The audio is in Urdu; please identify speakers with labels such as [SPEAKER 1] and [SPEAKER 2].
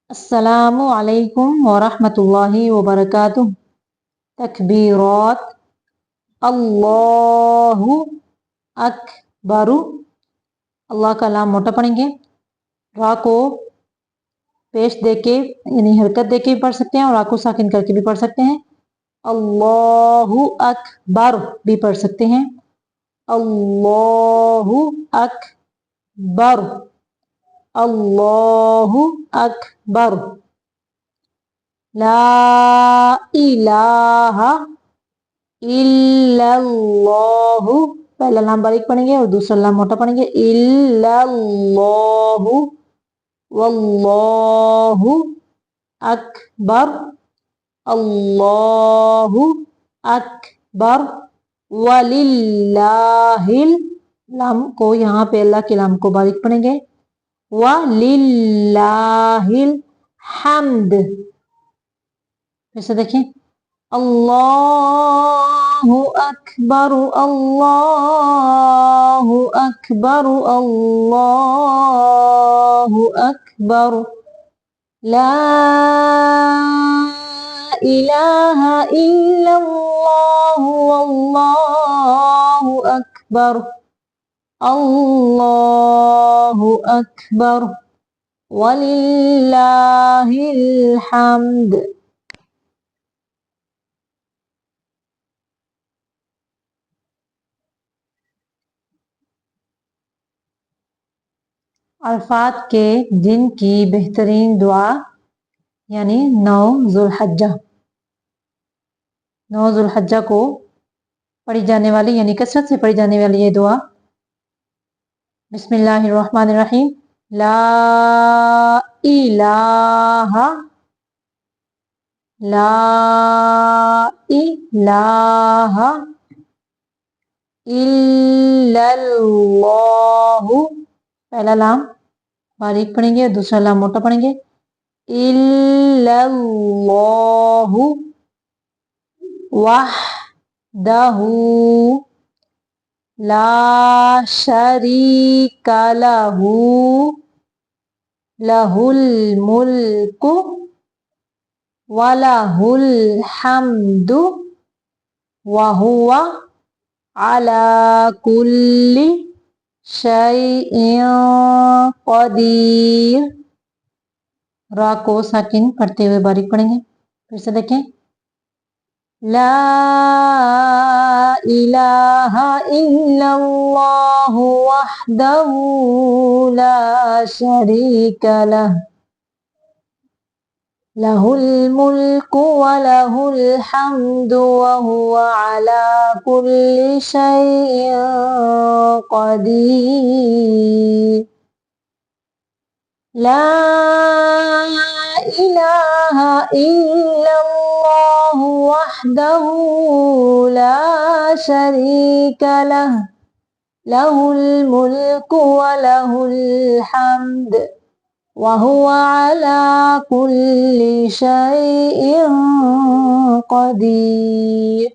[SPEAKER 1] السلام علیکم ورحمۃ اللہ وبرکاتہ۔ تکبیرات: اللہ اکبر، اللہ کا لام موٹا پڑھیں گے، را کو پیش دے کے یعنی حرکت دے کے بھی پڑھ سکتے ہیں اور را کو ساکن کر کے بھی پڑھ سکتے ہیں۔ اللہ اکبر بھی پڑھ سکتے ہیں۔ اللہ اکبر، اللہ اکبر، لا الہ الا اللہ، پہلا لام باریک پڑھیں گے اور دوسرا لام موٹا پڑھیں گے، الا اللہ، واللہ اکبر، اللہ اکبر، وللہ، لام کو یہاں پہ اللہ کے لام کو باریک پڑھیں گے، وَلِلَّهِ الْحَمْدِ، پھر سے دیکھیں، اللہ اکبر، اللہ اکبر، اللہ اکبر، لا الہ الا اللہ، واللہ اکبر، اللہ اکبر، وللہ الحمد۔ عرفات کے دن کی بہترین دعا یعنی 9 ذوالحجہ، 9 ذوالحجہ کو پڑھی جانے والی یعنی کثرت سے پڑھی جانے والی یہ دعا: بسم اللہ الرحمن الرحیم، لا الہ، لا الہ الا اللہ، پہلا لام باریک پڑھیں گے اور دوسرا لام موٹا پڑھیں گے، الا اللہ وحدہ لا شریک لہ، لہ الملک ولہ الحمد وہو علی کل شیء قدیر، را کو ساکن پڑھتے ہوئے باریک پڑھیں گے، پھر سے دیکھیں، لا الہ الا اللہ وحدہ لا شریک لہ، لہ الملک ولہ الحمد وہو علی کل شیء قدیر، لا الہ الا اللہ وحدہ لا شریک لہ، لہ الملک ولہ الحمد وہو علی کل شیء قدیر۔